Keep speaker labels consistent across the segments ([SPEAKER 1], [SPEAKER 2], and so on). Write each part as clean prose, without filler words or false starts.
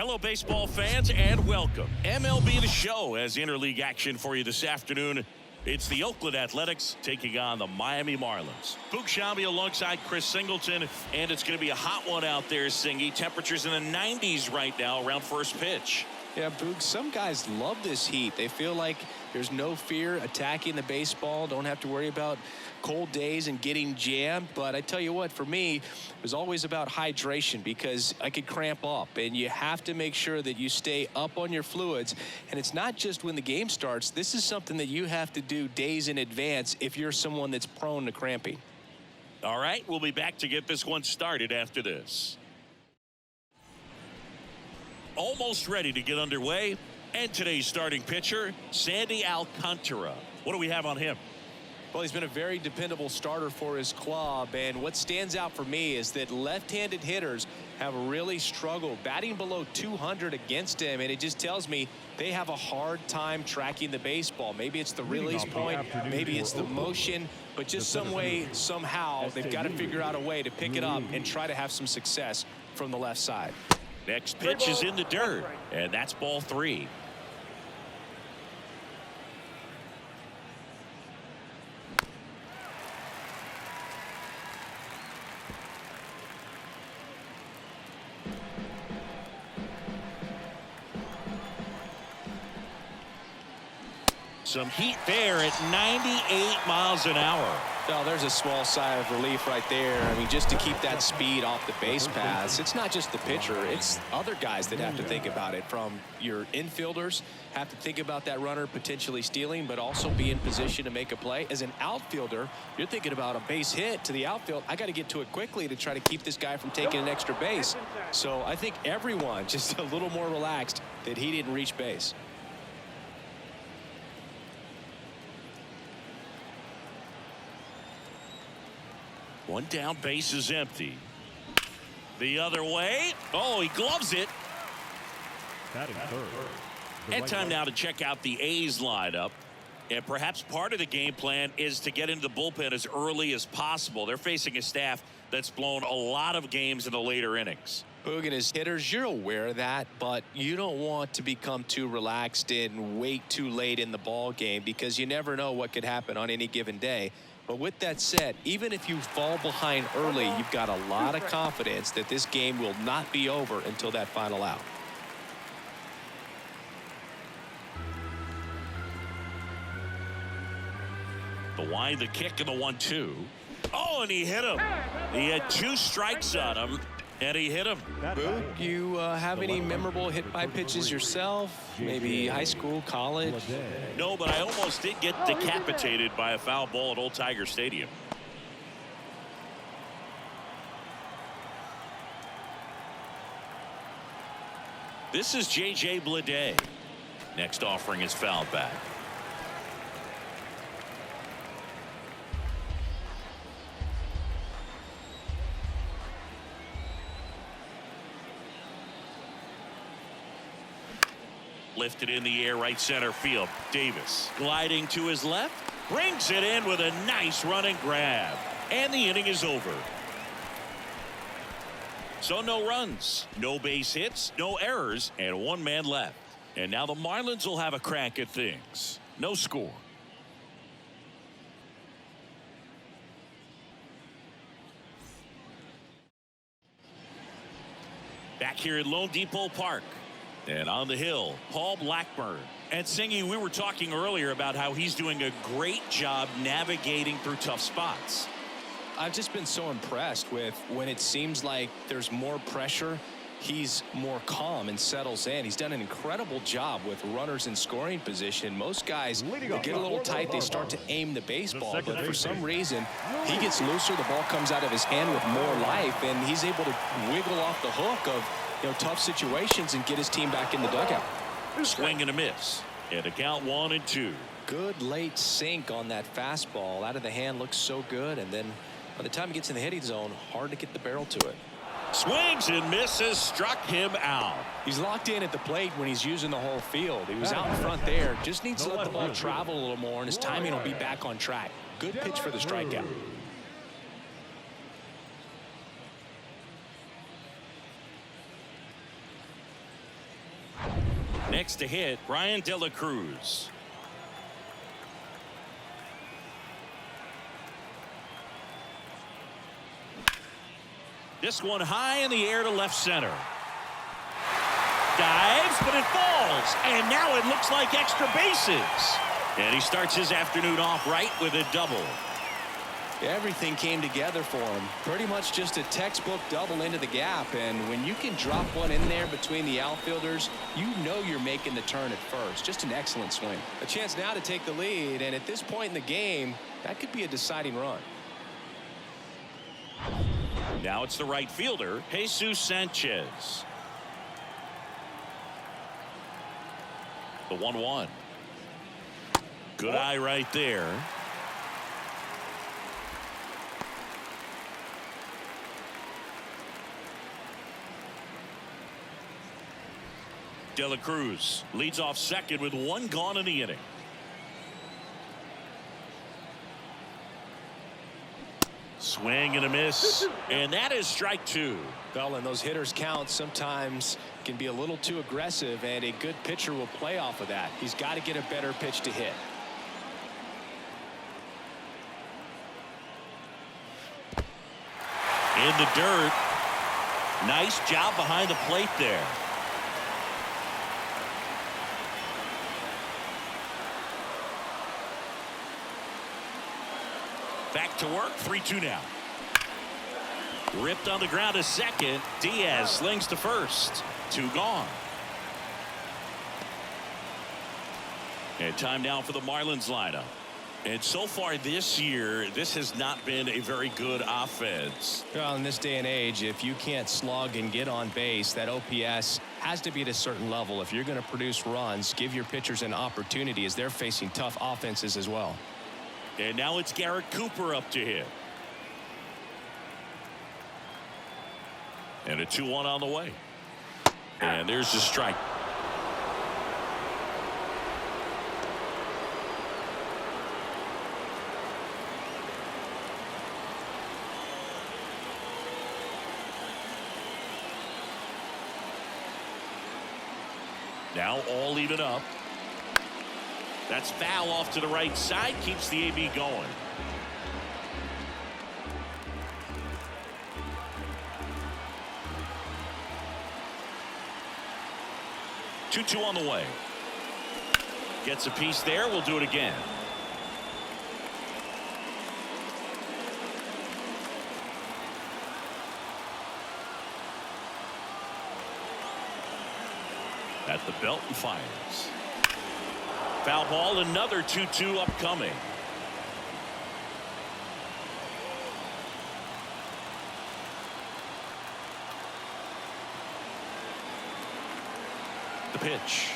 [SPEAKER 1] Hello, baseball fans, and welcome. MLB The Show has interleague action for you this afternoon. It's the Oakland Athletics taking on the Miami Marlins. Boog Sciambi alongside Chris Singleton, and it's going to be a hot one out there, Singy. Temperatures in the 90s right now around first pitch.
[SPEAKER 2] Yeah, Boog, some guys love this heat. They feel like there's no fear attacking the baseball. Don't have to worry about cold days and getting jammed. But I tell you what, for me, it was always about hydration because I could cramp up. And you have to make sure that you stay up on your fluids. And it's not just when the game starts. This is something that you have to do days in advance if you're someone that's prone to cramping.
[SPEAKER 1] All right, we'll be back to get this one started after this. Almost ready to get underway, and today's starting pitcher, Sandy Alcantara. What do we have on him?
[SPEAKER 2] Well, he's been a very dependable starter for his club, and what stands out for me is that left-handed hitters have really struggled batting below 200 against him, and it just tells me they have a hard time tracking the baseball. Maybe it's the release point, maybe it's the motion, but just some way, somehow, they've got to figure out a way to pick it up and try to have some success from the left side.
[SPEAKER 1] Next pitch is in the dirt, and that's ball 3. Some heat there at 98 miles an hour.
[SPEAKER 2] Well, there's a small sigh of relief right there. I mean, just to keep that speed off the base paths. It's not just the pitcher. It's other guys that have to think about it. From your infielders have to think about that runner potentially stealing, but also be in position to make a play. As an outfielder, you're thinking about a base hit to the outfield. I got to get to it quickly to try to keep this guy from taking an extra base. So I think everyone just a little more relaxed that he didn't reach base.
[SPEAKER 1] One down, base is empty. The other way. Oh, he gloves it. And time now to check out the A's lineup. And perhaps part of the game plan is to get into the bullpen as early as possible. They're facing a staff that's blown a lot of games in the later innings.
[SPEAKER 2] Boog and his hitters, you're aware of that, but you don't want to become too relaxed and wait too late in the ball game because you never know what could happen on any given day. But with that said, even if you fall behind early, you've got a lot of confidence that this game will not be over until that final out.
[SPEAKER 1] The wind, the kick, and the 1-2. Oh, and he hit him. He had 2 strikes on him, and he hit him.
[SPEAKER 2] Boog, you have any memorable hit-by pitches yourself? Maybe high school, college?
[SPEAKER 1] No, but I almost did get decapitated by a foul ball at Old Tiger Stadium. This is J.J. Bleday. Next offering is fouled back. Lifted in the air, right center field. Davis gliding to his left, brings it in with a nice running grab, and the inning is over. So no runs, no base hits, no errors, and 1 man left. And now the Marlins will have a crack at things. No score. Back here at Lone Depot Park. And on the hill, Paul Blackburn. And Singy, we were talking earlier about how he's doing a great job navigating through tough spots.
[SPEAKER 2] I've just been so impressed with when it seems like there's more pressure, he's more calm and settles in. He's done an incredible job with runners in scoring position. Most guys, they get a little tight, they start to aim the baseball, but for some reason, he gets looser, the ball comes out of his hand with more life, and he's able to wiggle off the hook of tough situations and get his team back in the dugout.
[SPEAKER 1] Swing and a miss. And a count 1-2.
[SPEAKER 2] Good late sink on that fastball. Out of the hand looks so good, and then by the time he gets in the hitting zone, hard to get the barrel to it.
[SPEAKER 1] Swings and misses, struck him out.
[SPEAKER 2] He's locked in at the plate when he's using the whole field. He was out in front there. Just needs to let the ball travel a little more, and his timing will be back on track. Good pitch for the strikeout.
[SPEAKER 1] Next to hit, Brian De La Cruz. This one high in the air to left center. Dives, but it falls. And now it looks like extra bases. And he starts his afternoon off right with a double.
[SPEAKER 2] Everything came together for him. Pretty much just a textbook double into the gap. And when you can drop one in there between the outfielders, you know you're making the turn at first. Just an excellent swing. A chance now to take the lead. And at this point in the game, that could be a deciding run.
[SPEAKER 1] Now it's the right fielder, Jesus Sanchez. The 1-1. Good eye right there. De La Cruz leads off second with one gone in the inning. Swing and a miss, and that is strike two.
[SPEAKER 2] Well, and those hitters count sometimes can be a little too aggressive, and a good pitcher will play off of that. He's got to get a better pitch to hit.
[SPEAKER 1] In the dirt. Nice job behind the plate there. Back to work, 3-2 now. Ripped on the ground to second. Diaz slings to first. Two gone. And time now for the Marlins lineup. And so far this year, this has not been a very good offense.
[SPEAKER 2] Well, in this day and age, if you can't slug and get on base, that OPS has to be at a certain level. If you're going to produce runs, give your pitchers an opportunity as they're facing tough offenses as well.
[SPEAKER 1] And now it's Garrett Cooper up to hit. And a 2-1 on the way. And there's the strike. Now all even up. That's foul off to the right side. Keeps the AB going. Two on the way. Gets a piece there. We'll do it again. At the belt and fires. Foul ball, another 2-2 upcoming. The pitch.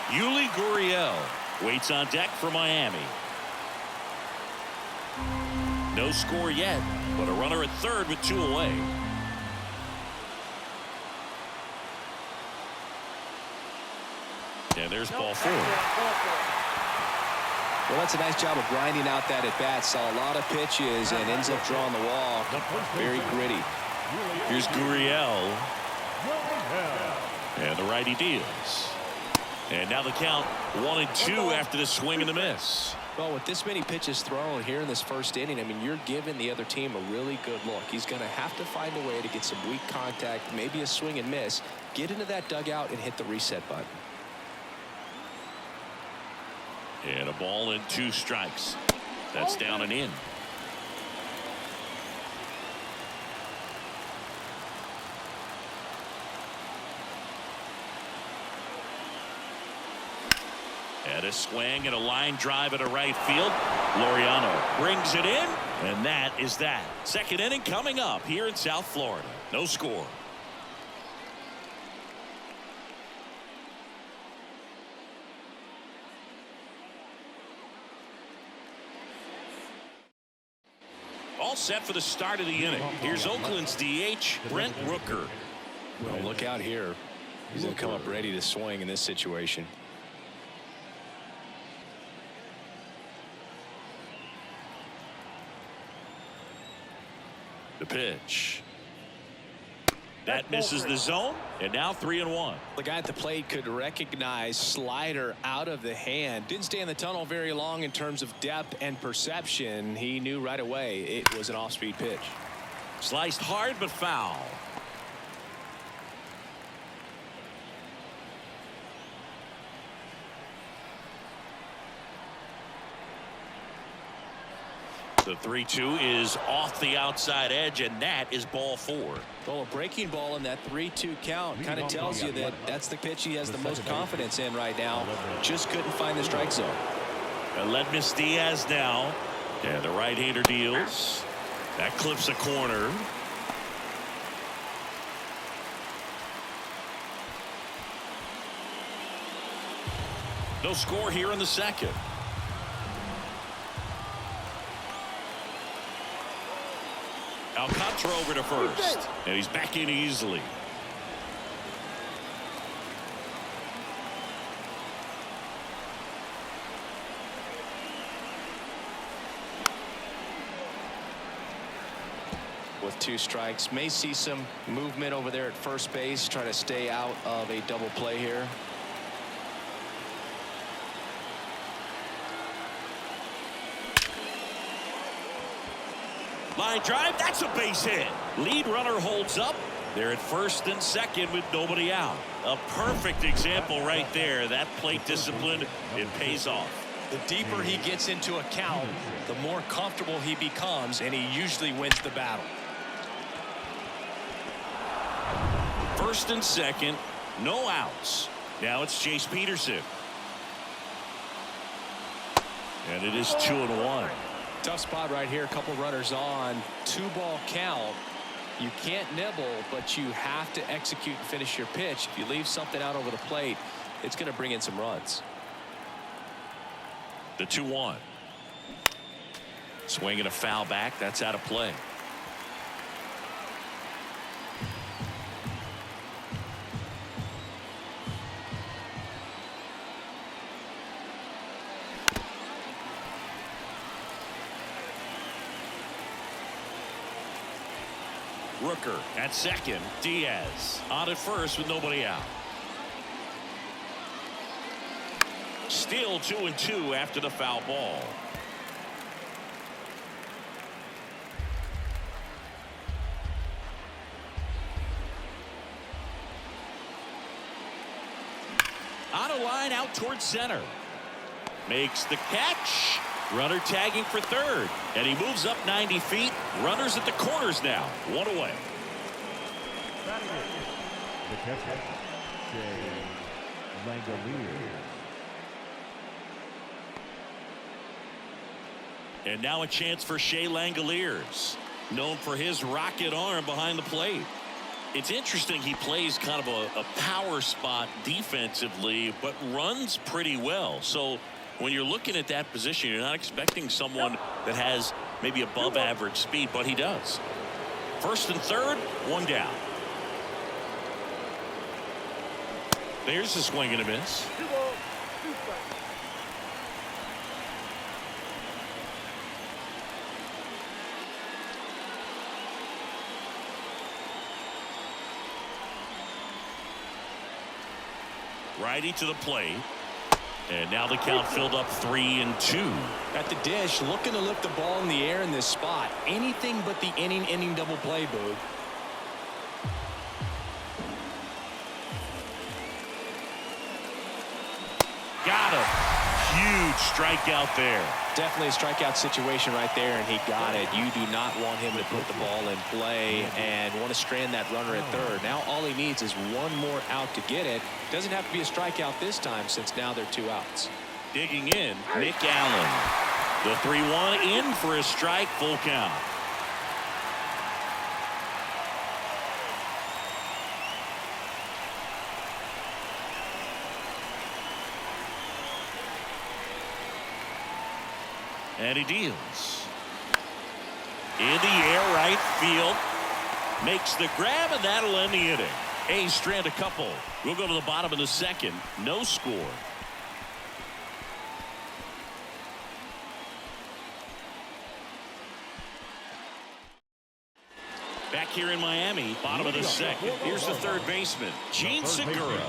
[SPEAKER 1] Yuli Gurriel waits on deck for Miami. No score yet, but a runner at third with two away. And there's ball four.
[SPEAKER 2] Well, that's a nice job of grinding out that at bat. Saw a lot of pitches and ends up drawing the wall. Very gritty.
[SPEAKER 1] Here's Gurriel. And the righty deals. And now the count 1-2 after the swing and the miss.
[SPEAKER 2] Well, with this many pitches thrown here in this first inning, I mean, you're giving the other team a really good look. He's going to have to find a way to get some weak contact, maybe a swing and miss, get into that dugout and hit the reset button.
[SPEAKER 1] And a ball and two strikes. That's down and in. And a swing and a line drive at a right field. Laureano brings it in, and that is that. Second inning coming up here in South Florida. No score. All set for the start of the inning. Here's Oakland's DH, Brent Rooker.
[SPEAKER 2] Well, look out here. He's going to come up ready to swing in this situation.
[SPEAKER 1] The pitch. That misses the zone, and now 3-1.
[SPEAKER 2] The guy at the plate could recognize slider out of the hand. Didn't stay in the tunnel very long in terms of depth and perception. He knew right away it was an off-speed pitch.
[SPEAKER 1] Sliced hard but foul. The 3-2 is off the outside edge, and that is ball 4.
[SPEAKER 2] Well, a breaking ball in that 3-2 count kind of tells you that that's the pitch he has the most confidence in right now. Just couldn't find the strike zone.
[SPEAKER 1] Aledmys Diaz now. Yeah, the right-hander deals. That clips a corner. No score here in the second. Alcantara over to first, and he's back in easily.
[SPEAKER 2] With 2 strikes, may see some movement over there at first base, try to stay out of a double play here.
[SPEAKER 1] Line drive, that's a base hit. Lead runner holds up. They're at first and second with nobody out. A perfect example right there. That plate discipline, it pays off.
[SPEAKER 2] The deeper he gets into a count, the more comfortable he becomes, and he usually wins the battle.
[SPEAKER 1] First and second, no outs. Now it's Chase Peterson. And it is 2-1.
[SPEAKER 2] Tough spot right here. A couple runners on. 2-ball count. You can't nibble, but you have to execute and finish your pitch. If you leave something out over the plate, it's going to bring in some runs.
[SPEAKER 1] The 2-1. Swinging a foul back. That's out of play. Rooker at second. Diaz on at first with nobody out. Still 2-2 after the foul ball. On a line out towards center. Makes the catch. Runner tagging for third, and he moves up 90 feet. Runners at the corners now. 1 away.
[SPEAKER 3] The catcher, Shea Langoliers.
[SPEAKER 1] And now a chance for Shea Langoliers, known for his rocket arm behind the plate. It's interesting he plays kind of a power spot defensively, but runs pretty well. So when you're looking at that position, you're not expecting someone that has maybe above average speed, but he does. First and third, 1 down. There's a swing and a miss. Righty to the plate. And now the count filled up 3-2.
[SPEAKER 2] At the dish, looking to lift the ball in the air in this spot. Anything but the inning double play, Boog.
[SPEAKER 1] Got him. Huge strikeout there.
[SPEAKER 2] Definitely a strikeout situation right there, and he got it. You do not want him to put the ball in play and want to strand that runner at third. Now all he needs is 1 more out to get it. Doesn't have to be a strikeout this time since now they're 2 outs.
[SPEAKER 1] Digging in, Nick Allen. The 3-1 in for a strike, full count. And he deals. In the air, right field. Makes the grab, and that'll end the inning. A's strand a couple. We'll go to the bottom of the second. No score. Back here in Miami, bottom of the second. Here's the third baseman, Gene Segura.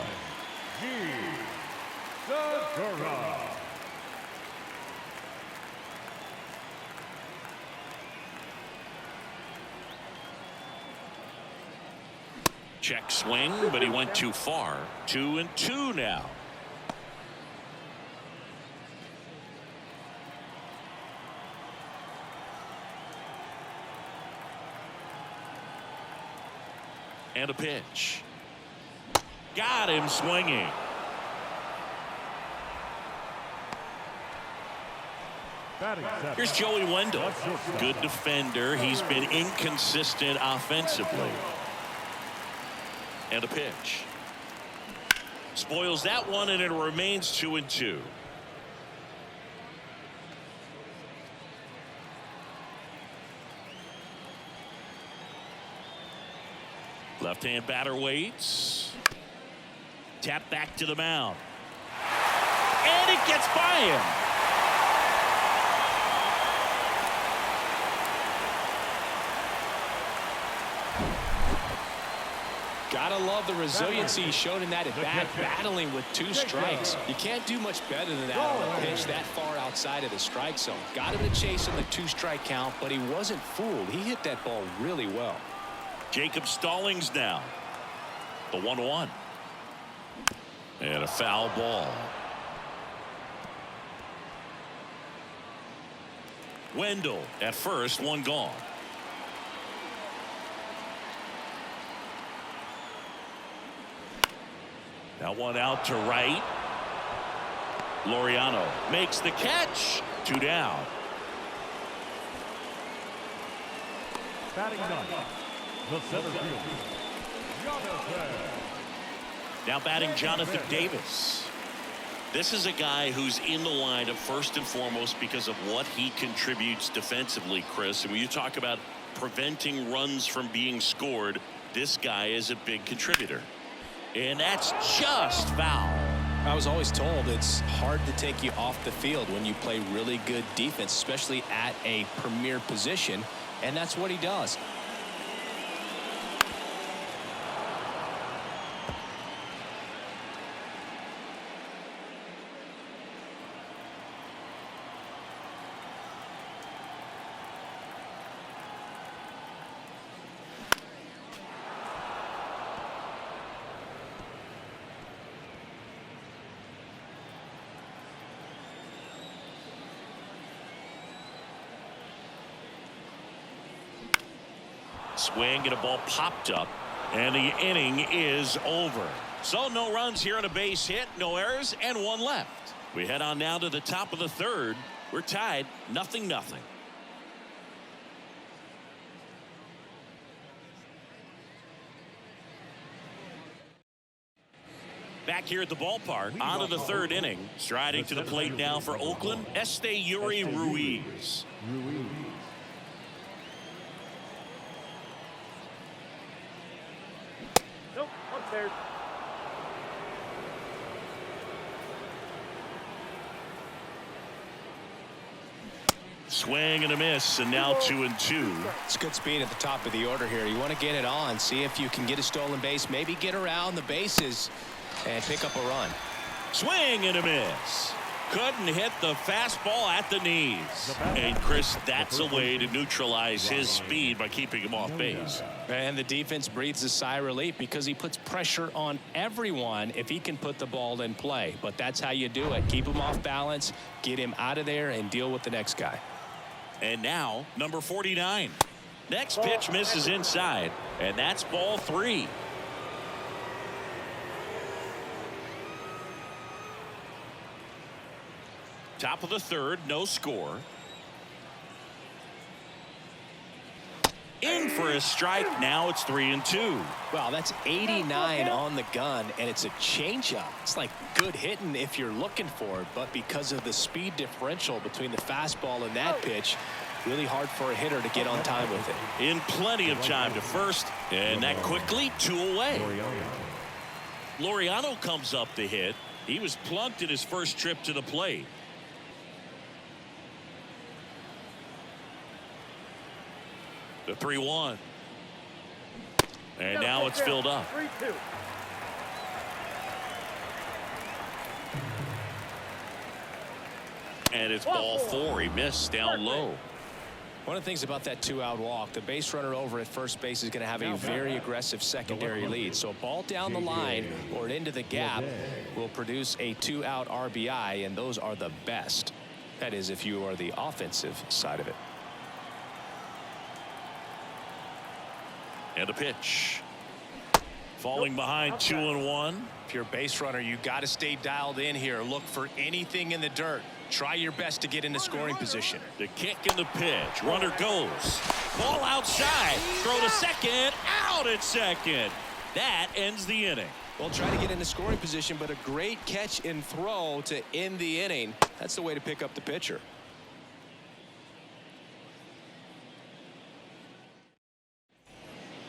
[SPEAKER 3] Segura.
[SPEAKER 1] Check swing, but he went too far. 2-2 now. And a pitch. Got him swinging. Here's Joey Wendell. Good defender. He's been inconsistent offensively. And a pitch. Spoils that one, and it remains 2-2. Left-hand batter waits. Tap back to the mound. And it gets by him.
[SPEAKER 2] Gotta love the resiliency he showed in that at bat, battling with 2 strikes. You can't do much better than that on a pitch that far outside of the strike zone. Got him to chase on the 2-strike count, but he wasn't fooled. He hit that ball really well.
[SPEAKER 1] Jacob Stallings now. The 1-1. And a foul ball. Wendell at first, one gone. Now one out to right. Laureano makes the catch. 2 down.
[SPEAKER 3] Batting ninth, the center fielder, Jonathan.
[SPEAKER 1] Now batting Jonathan Davis. This is a guy who's in the lineup first and foremost because of what he contributes defensively, Chris. And when you talk about preventing runs from being scored, this guy is a big contributor. And that's just foul.
[SPEAKER 2] I was always told it's hard to take you off the field when you play really good defense, especially at a premier position, and that's what he does.
[SPEAKER 1] Swing and a ball popped up, and the inning is over. So no runs here on a base hit, no errors, and 1 left. We head on now to the top of the third. We're tied 0-0. Back here at the ballpark, on to the third inning. Striding to the plate now for Oakland, Yuri Ruiz.
[SPEAKER 4] Nope, upstairs.
[SPEAKER 1] Swing and a miss, and now 2-2.
[SPEAKER 2] It's good speed at the top of the order here. You want to get it on, see if you can get a stolen base, maybe get around the bases and pick up a run.
[SPEAKER 1] Swing and a miss. Couldn't hit the fastball at the knees. And Chris, that's a way to neutralize his speed by keeping him off base.
[SPEAKER 2] And the defense breathes a sigh of relief because he puts pressure on everyone if he can put the ball in play. But that's how you do it. Keep him off balance, get him out of there, and deal with the next guy.
[SPEAKER 1] And now, number 49. Next pitch misses inside, and that's ball 3. Top of the third, no score. In for a strike. Now it's 3-2.
[SPEAKER 2] Well, that's 89 on the gun, and it's a changeup. It's like good hitting if you're looking for it, but because of the speed differential between the fastball and that pitch, really hard for a hitter to get on time with it.
[SPEAKER 1] In plenty of time to first, and that quickly 2 away. Laureano comes up to hit. He was plunked in his first trip to the plate. The 3-1. And now it's filled up.
[SPEAKER 3] 3-2.
[SPEAKER 1] And it's ball 4. He missed down low.
[SPEAKER 2] One of the things about that 2-out walk, the base runner over at first base is going to have a very aggressive secondary lead. So a ball down the line or into the gap will produce a 2-out RBI, and those are the best. That is, if you are the offensive side of it.
[SPEAKER 1] And a pitch. Falling behind 2-1.
[SPEAKER 2] If you're a base runner, you got to stay dialed in here. Look for anything in the dirt. Try your best to get into scoring position.
[SPEAKER 1] The kick and the pitch. Runner goes. Ball outside. Throw to second. Out at second. That ends the inning.
[SPEAKER 2] Well, try to get into scoring position, but a great catch and throw to end the inning. That's the way to pick up the pitcher.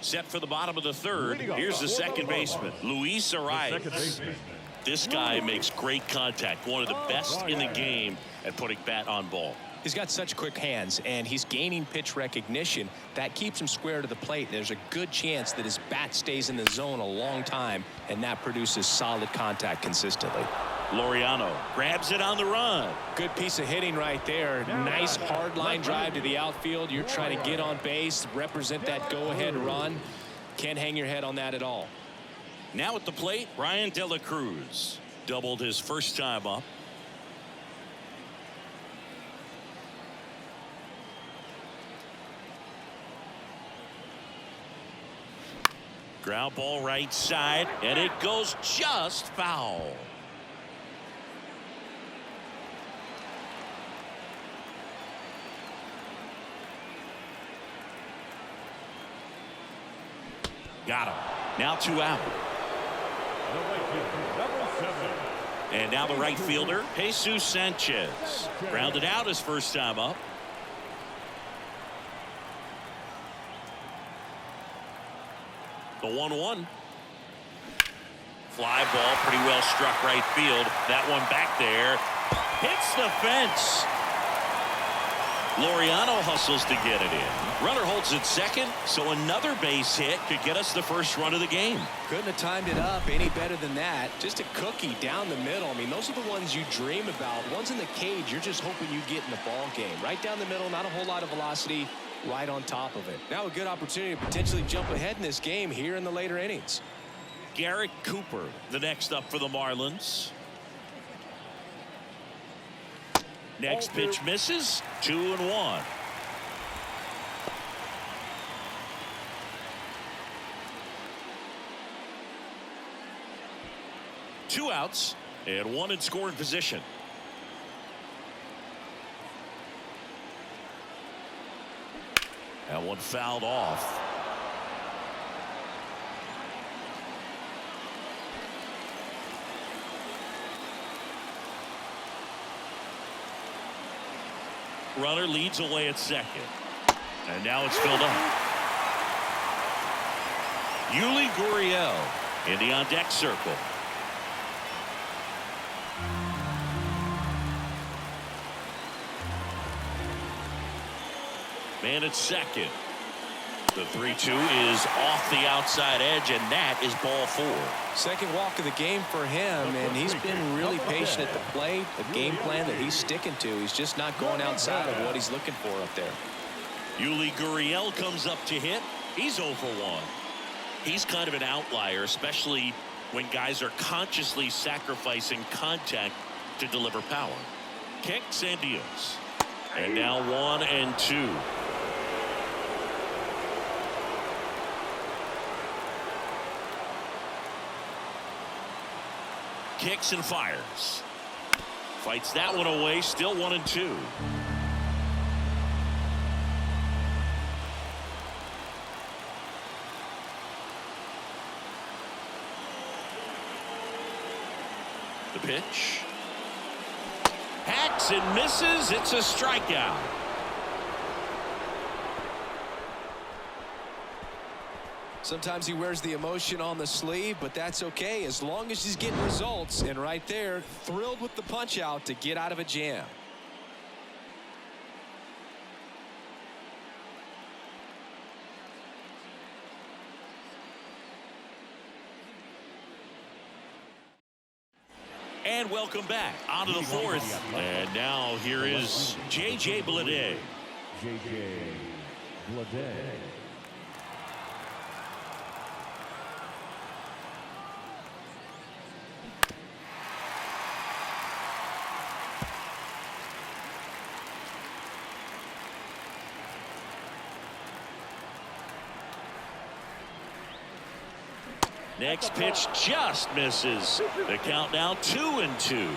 [SPEAKER 1] Set for the bottom of the third. Here's the second baseman, Luis Arias. This guy makes great contact. One of the best in the game at putting bat on ball.
[SPEAKER 2] He's got such quick hands, and he's gaining pitch recognition. That keeps him square to the plate. There's a good chance that his bat stays in the zone a long time, and that produces solid contact consistently.
[SPEAKER 1] Laureano grabs it on the run.
[SPEAKER 2] Good piece of hitting right there. Nice hard line drive to the outfield. You're trying to get on base, represent that go-ahead run. Can't hang your head on that at all.
[SPEAKER 1] Now at the plate, Ryan De La Cruz. Doubled his first time up. Ground ball right side, and it goes just foul. Got him. Now 2 out. And now the right fielder, Jesus Sanchez. Grounded out his first time up. The 1-1. Fly ball, pretty well struck right field. That one back there. Hits the fence. Laureano hustles to get it in. Runner holds it second, so another base hit could get us the first run of the game.
[SPEAKER 2] Couldn't have timed it up any better than that. Just a cookie down the middle. I mean, those are the ones you dream about. Ones in the cage, you're just hoping you get in the ball game. Right down the middle, not a whole lot of velocity, right on top of it. Now a good opportunity to potentially jump ahead in this game here in the later innings.
[SPEAKER 1] Garrett Cooper, the next up for the Marlins. Next pitch misses. 2-1. Two outs and one in scoring position. That one fouled off. Runner leads away at second. And now it's filled up. Yuli Gurriel in the on-deck circle. Man at second. The 3-2 is off the outside edge, and that is ball 4.
[SPEAKER 2] Second walk of the game for him, and he's been really patient at the plate. A game plan that he's sticking to. He's just not going outside of what he's looking for up there.
[SPEAKER 1] Yuli Gurriel comes up to hit. He's 0 for 1. He's kind of an outlier, especially when guys are consciously sacrificing contact to deliver power. Kicks and deals. And now 1-2. Kicks and fires. Fights that one away. Still 1-2. The pitch. Hacks and misses. It's a strikeout.
[SPEAKER 2] Sometimes he wears the emotion on the sleeve, but that's okay as long as he's getting results. And right there, thrilled with the punch out to get out of a jam.
[SPEAKER 1] And welcome back onto the fourth. And now here is J.J. Bleday.
[SPEAKER 3] J.J. Bleday.
[SPEAKER 1] Next pitch just misses. The count now 2-2.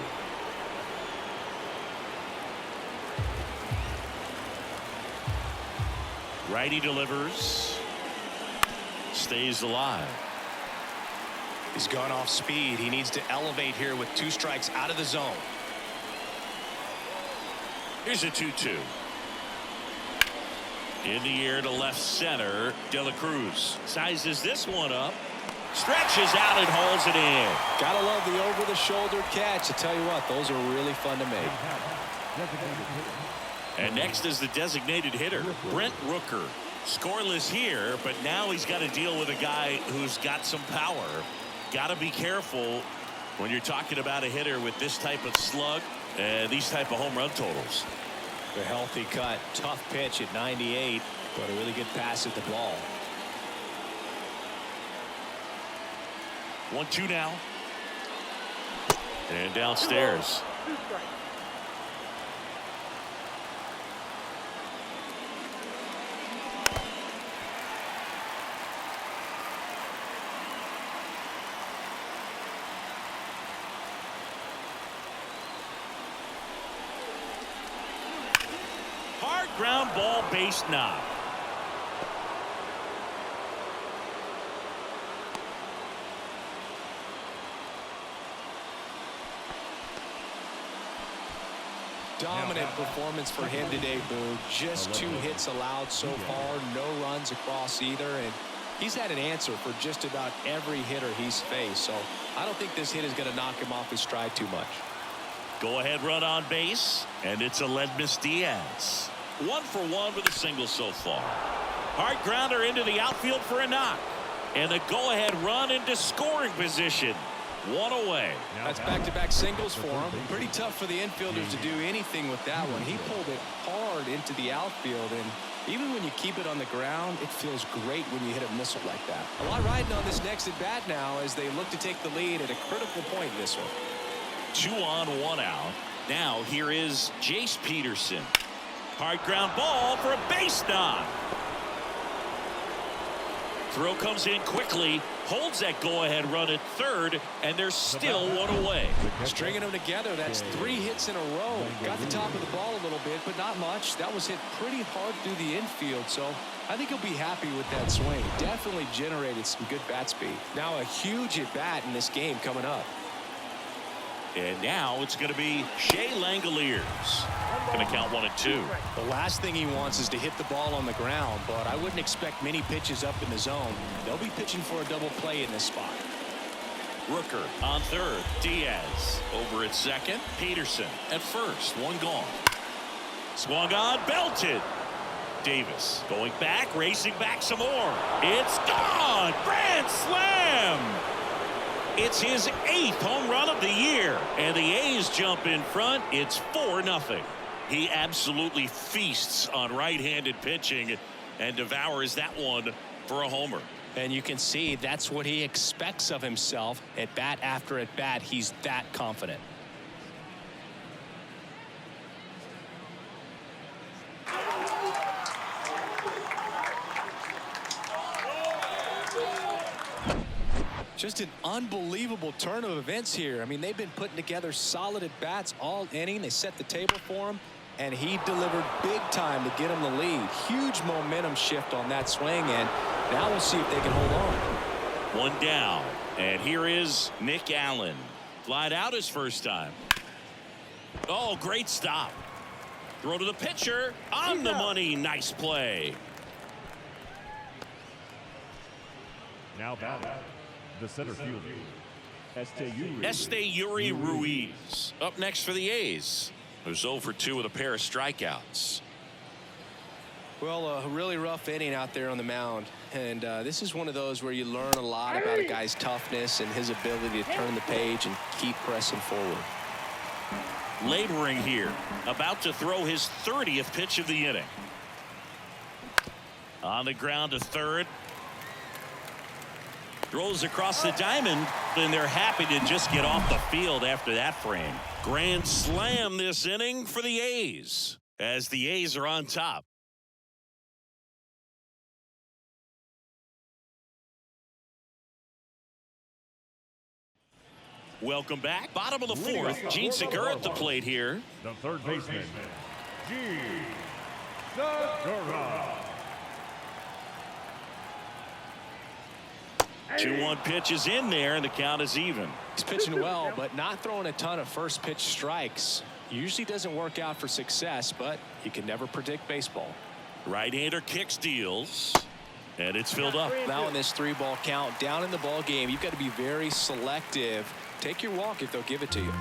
[SPEAKER 1] Righty delivers. Stays alive.
[SPEAKER 2] He's gone off speed. He needs to elevate here with 2 strikes out of the zone.
[SPEAKER 1] Here's a 2-2. In the air to left center. De La Cruz sizes this one up. Stretches out and hauls it in.
[SPEAKER 2] Gotta love the over-the-shoulder catch. I tell you what, those are really fun to make.
[SPEAKER 1] And next is the designated hitter, Brent Rooker. Scoreless here, but now he's got to deal with a guy who's got some power. Got to be careful when you're talking about a hitter with this type of slug and these type of home run totals.
[SPEAKER 2] The healthy cut, tough pitch at 98, but a really good pass at the ball.
[SPEAKER 1] 1-2 now. And downstairs. Hard ground ball, base knock.
[SPEAKER 2] Dominant performance for him today, Boo. Just 2 hits allowed so far, no runs across either, and he's had an answer for just about every hitter he's faced. So I don't think this hit is going to knock him off his stride too much.
[SPEAKER 1] Go ahead run on base, and it's Aledmys Diaz. 1 for 1 with a single so far. Hard grounder into the outfield for a knock, and the go ahead run into scoring position. 1 away.
[SPEAKER 2] That's back-to-back singles for him. Pretty tough for the infielders to do anything with that one. He pulled it hard into the outfield, and even when you keep it on the ground, it feels great when you hit a missile like that. A lot riding on this next at-bat now as they look to take the lead at a critical point in this one.
[SPEAKER 1] 2 on, 1 out. Now here is Jace Peterson. Hard ground ball for a base knock. Throw comes in quickly, holds that go-ahead run at third, and there's still 1 away.
[SPEAKER 2] Stringing them together, that's 3 hits in a row. Got the top of the ball a little bit, but not much. That was hit pretty hard through the infield, so I think he'll be happy with that swing. Definitely generated some good bat speed. Now a huge at-bat in this game coming up.
[SPEAKER 1] And now it's going to be Shea Langoliers. Going to count 1 and 2.
[SPEAKER 2] The last thing he wants is to hit the ball on the ground, but I wouldn't expect many pitches up in the zone. They'll be pitching for a double play in this spot.
[SPEAKER 1] Rooker on third. Diaz over at second. Peterson at first. 1 gone. Swung on, belted. Davis going back, racing back some more. It's gone. Grand slam. It's his 8th home run of the year, and the A's jump in front. It's 4-0. He absolutely feasts on right-handed pitching and devours that one for a homer.
[SPEAKER 2] And you can see that's what he expects of himself at bat after at bat. He's that confident. Just an unbelievable turn of events here. I mean, they've been putting together solid at-bats all inning. They set the table for him, and he delivered big time to get him the lead. Huge momentum shift on that swing, and now we'll see if they can hold on.
[SPEAKER 1] 1 down, and here is Nick Allen. Flied out his first time. Oh, great stop. Throw to the pitcher. On the money. Nice play.
[SPEAKER 3] Now batting, the center fielder,
[SPEAKER 1] Esteury Ruiz up next for the A's, who's 0 for 2 with a pair of strikeouts.
[SPEAKER 2] Well, a really rough inning out there on the mound. And this is one of those where you learn a lot about a guy's toughness and his ability to turn the page and keep pressing forward.
[SPEAKER 1] Laboring here, about to throw his 30th pitch of the inning. On the ground to third. Throws across the diamond, and they're happy to just get off the field after that frame. Grand slam this inning for the A's, as the A's are on top. Welcome back. Bottom of the fourth. Gene Segura at the plate here.
[SPEAKER 3] The third baseman, Gene Segura.
[SPEAKER 1] 2-1 pitch is in there, and the count is even.
[SPEAKER 2] He's pitching well, but not throwing a ton of first pitch strikes. Usually doesn't work out for success, but you can never predict baseball.
[SPEAKER 1] Right-hander kicks, deals, and it's filled up.
[SPEAKER 2] Now in this 3-ball count, down in the ball game, you've got to be very selective. Take your walk if they'll give it to you.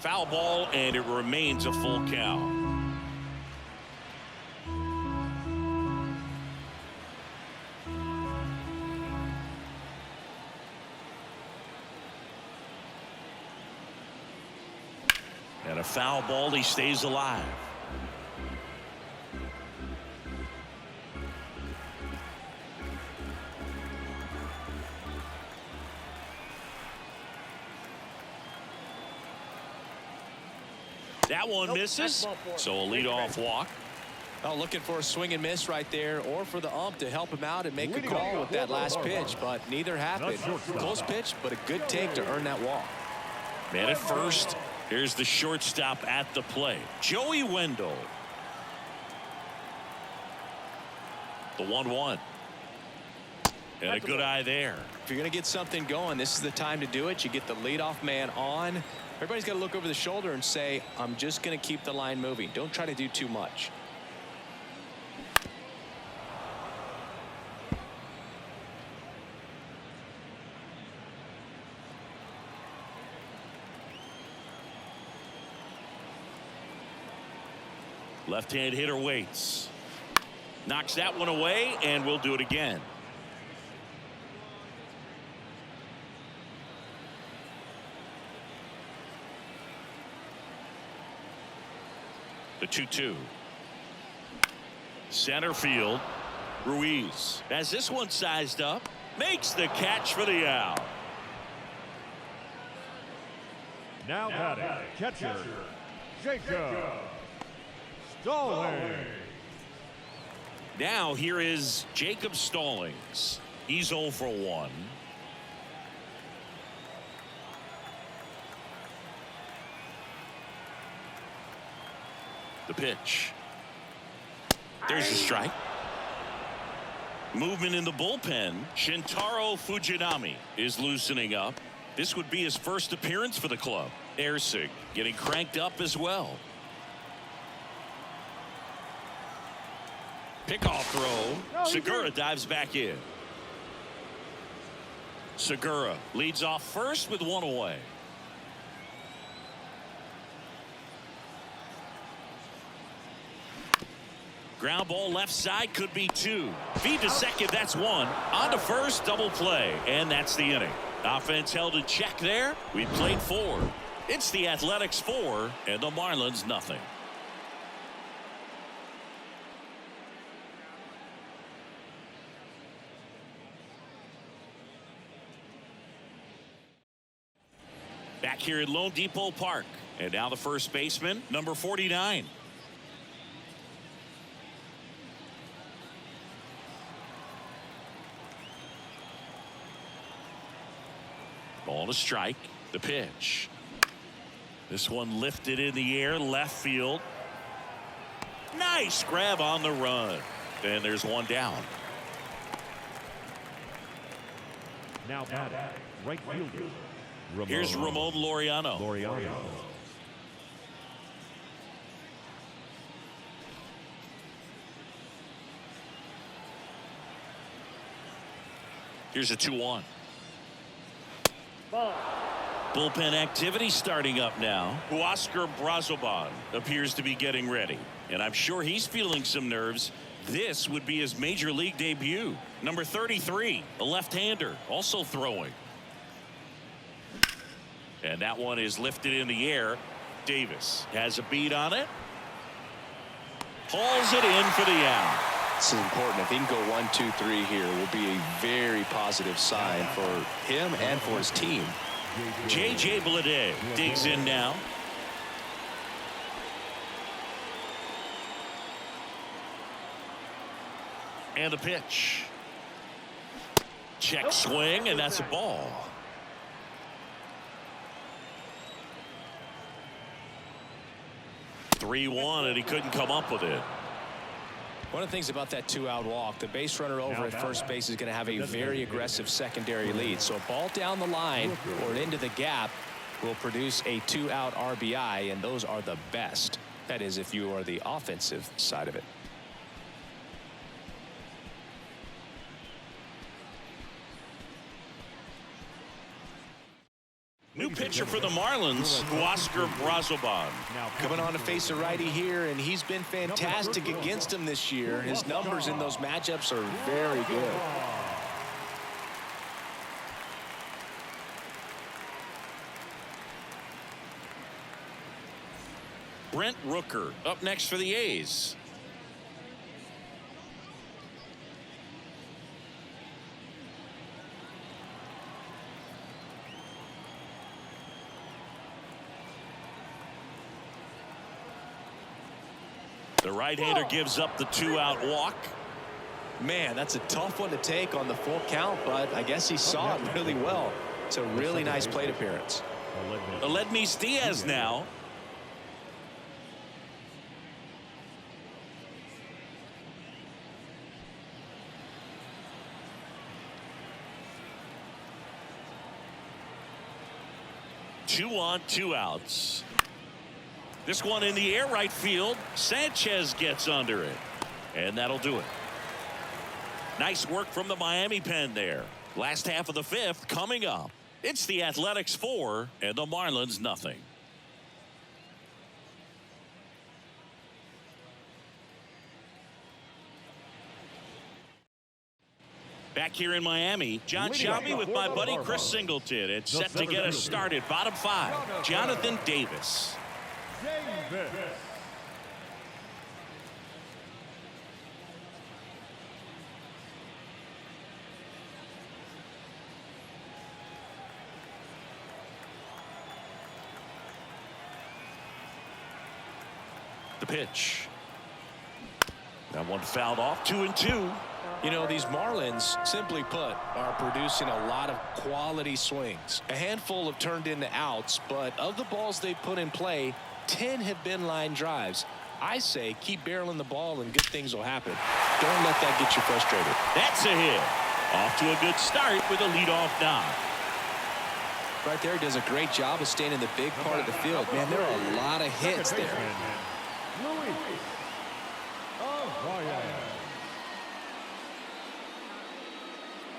[SPEAKER 1] Foul ball, and it remains a full count. And a foul ball, he stays alive. That one misses, so a leadoff walk.
[SPEAKER 2] Oh, looking for a swing and miss right there, or for the ump to help him out and make a call with that last pitch, but neither happened. Close pitch, but a good take to earn that walk.
[SPEAKER 1] Man at first. Here's the shortstop at the plate, Joey Wendell. The 1-1. And a good eye there.
[SPEAKER 2] If you're going to get something going, this is the time to do it. You get the leadoff man on. Everybody's got to look over the shoulder and say, I'm just going to keep the line moving. Don't try to do too much.
[SPEAKER 1] Left-hand hitter waits. Knocks that one away, and we'll do it again. The 2-2. Center field. Ruiz has this one sized up. Makes the catch for the out.
[SPEAKER 3] Now batting, catcher, Jacob Stallings.
[SPEAKER 1] Now here is Jacob Stallings. He's 0 for 1. The pitch. There's the strike. Movement in the bullpen. Shintaro Fujinami is loosening up. This would be his first appearance for the club. Ersig getting cranked up as well. Pickoff throw. Segura dives back in. Segura leads off first with one away. Ground ball left side, could be 2. Feed to second, that's 1. On to first, double play, and that's the inning. Offense held in check there. We played 4. It's the Athletics 4 and the Marlins nothing. Back here at Lone Depot Park, and now the first baseman, number 49. Ball to strike. The pitch. This one lifted in the air, left field. Nice grab on the run. And there's one down.
[SPEAKER 3] Now batting, right fielder.
[SPEAKER 1] Here's Ramon Laureano. Here's a 2-1. Bullpen activity starting up now. Oscar Brazoban appears to be getting ready, and I'm sure he's feeling some nerves. This would be his major league debut. Number 33, a left-hander, also throwing. And that one is lifted in the air. Davis has a beat on it. Hauls it in for the out.
[SPEAKER 2] This is important. If he can go 1, 2, 3 here, it will be a very positive sign for him and for his team.
[SPEAKER 1] J.J. Bleday digs in now. And the pitch. Check swing, and that's a ball. (3-1), and he couldn't come up with it.
[SPEAKER 2] One of the things about that 2-out walk, the base runner over at first base is going to have a very aggressive secondary lead. So a ball down the line or into the gap will produce a 2-out RBI, and those are the best. That is, if you are the offensive side of it.
[SPEAKER 1] New pitcher for the Marlins, Oscar Brazoban.
[SPEAKER 2] Coming on to face a righty here, and he's been fantastic against him this year. His numbers in those matchups are very good.
[SPEAKER 1] Brent Rooker up next for the A's. The right-hander gives up the 2-out walk.
[SPEAKER 2] Man, that's a tough one to take on the full count, but I guess he saw it really well. It's a really nice plate appearance.
[SPEAKER 1] Aledmys Diaz now. Two on, 2 outs. This one in the air right field. Sanchez gets under it, and that'll do it. Nice work from the Miami pen there. Last half of the 5th coming up. It's the Athletics 4 and the Marlins nothing. Back here in Miami, John Shelby with my buddy Chris Singleton. It's set to get us started. Bottom 5, Jonathan Davis.
[SPEAKER 3] Davis.
[SPEAKER 1] The pitch. That one fouled off. 2-2.
[SPEAKER 2] You know, these Marlins, simply put, are producing a lot of quality swings. A handful have turned into outs, but of the balls they put in play, 10 have been line drives. I say keep barreling the ball and good things will happen. Don't let that get you frustrated.
[SPEAKER 1] That's a hit. Off to a good start with a leadoff knock.
[SPEAKER 2] Right there, does a great job of staying in the big part of the field. Man, there are a lot of hits there.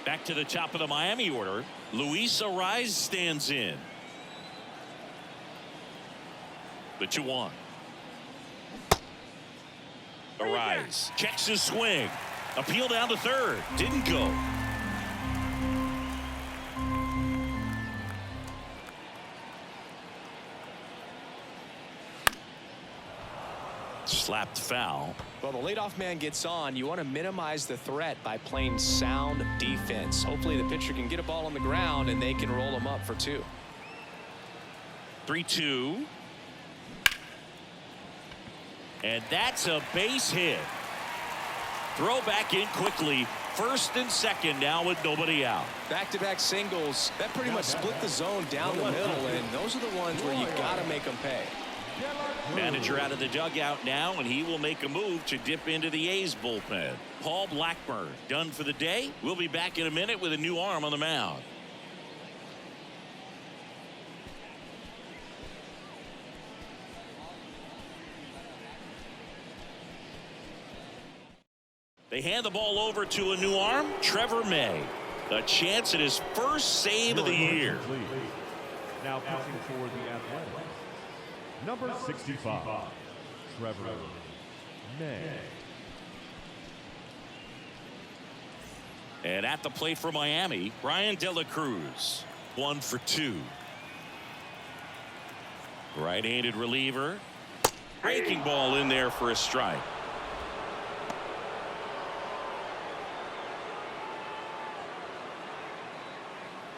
[SPEAKER 1] Back to the top of the Miami order. Luis Ariz stands in. The 2-1. Ariz checks his swing. Appeal down to third. Didn't go. Slapped foul.
[SPEAKER 2] Well, the leadoff man gets on. You want to minimize the threat by playing sound defense. Hopefully the pitcher can get a ball on the ground and they can roll him up for 2.
[SPEAKER 1] 3-2. And that's a base hit. Throw back in quickly. First and second now with nobody out.
[SPEAKER 2] Back-to-back singles. That pretty much split the zone down the middle, and those are the ones where you got to make them pay.
[SPEAKER 1] Manager out of the dugout now, and he will make a move to dip into the A's bullpen. Paul Blackburn done for the day. We'll be back in a minute with a new arm on the mound. They hand the ball over to a new arm, Trevor May. A chance at his first save of the year.
[SPEAKER 3] Now pitching for the Athletics, number 65, Trevor May.
[SPEAKER 1] And at the plate for Miami, Brian De La Cruz, 1 for 2. Right-handed reliever. Breaking ball in there for a strike.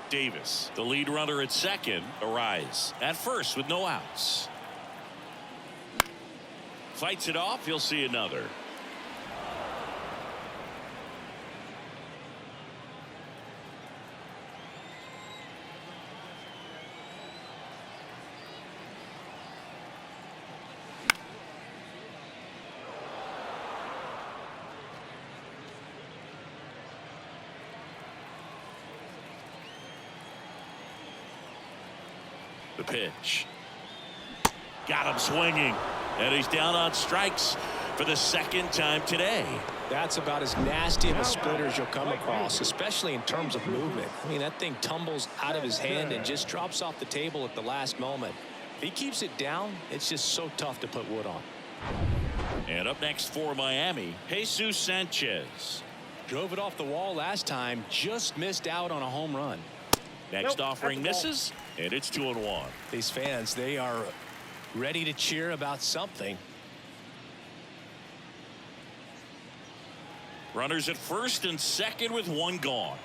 [SPEAKER 1] Davis, the lead runner at second, Arise at first with no outs. Fights it off. He'll see another. The pitch. Got him swinging. And he's down on strikes for the second time today.
[SPEAKER 2] That's about as nasty of a splitter as you'll come across, especially in terms of movement. I mean, that thing tumbles out of his hand and just drops off the table at the last moment. If he keeps it down, it's just so tough to put wood on.
[SPEAKER 1] And up next for Miami, Jesus Sanchez.
[SPEAKER 2] Drove it off the wall last time, just missed out on a home run.
[SPEAKER 1] Next offering misses, and it's 2-1.
[SPEAKER 2] These fans, they are ready to cheer about something.
[SPEAKER 1] Runners at first and second with one gone.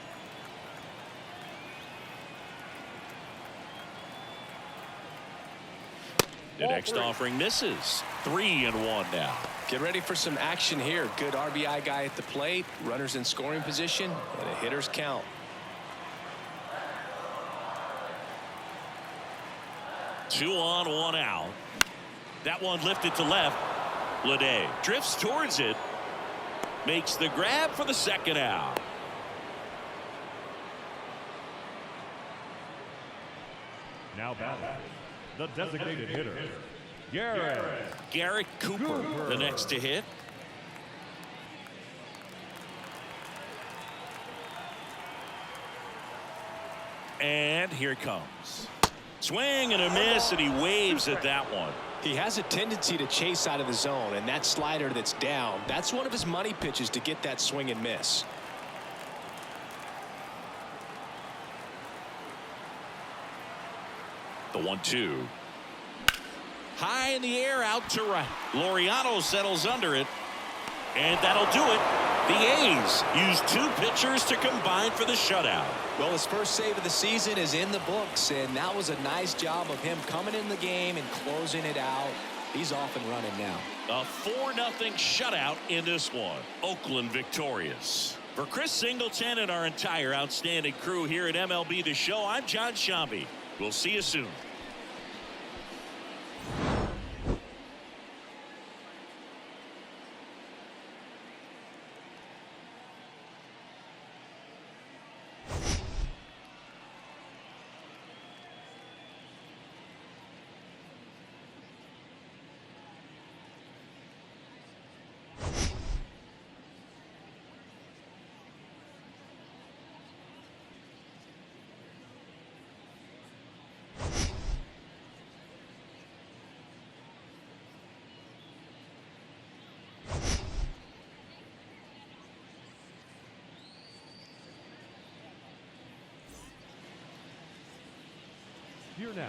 [SPEAKER 1] The next offering misses. 3-1 now.
[SPEAKER 2] Get ready for some action here. Good RBI guy at the plate, runners in scoring position, and a hitter's count.
[SPEAKER 1] 2 on, 1 out. That one lifted to left. Lede drifts towards it. Makes the grab for the second out.
[SPEAKER 3] Now batting, the designated hitter,
[SPEAKER 1] Garrett Cooper, the next to hit. And here it comes. Swing and a miss, and he waves at that one.
[SPEAKER 2] He has a tendency to chase out of the zone, and that slider that's down, that's one of his money pitches to get that swing and miss.
[SPEAKER 1] The 1-2. High in the air, out to right. Laureano settles under it, and that'll do it. The A's use 2 pitchers to combine for the shutout.
[SPEAKER 2] Well, his first save of the season is in the books, and that was a nice job of him coming in the game and closing it out. He's off and running now.
[SPEAKER 1] A 4-0 shutout in this one. Oakland victorious. For Chris Singleton and our entire outstanding crew here at MLB The Show, I'm John Shambi. We'll see you soon.
[SPEAKER 3] Here now,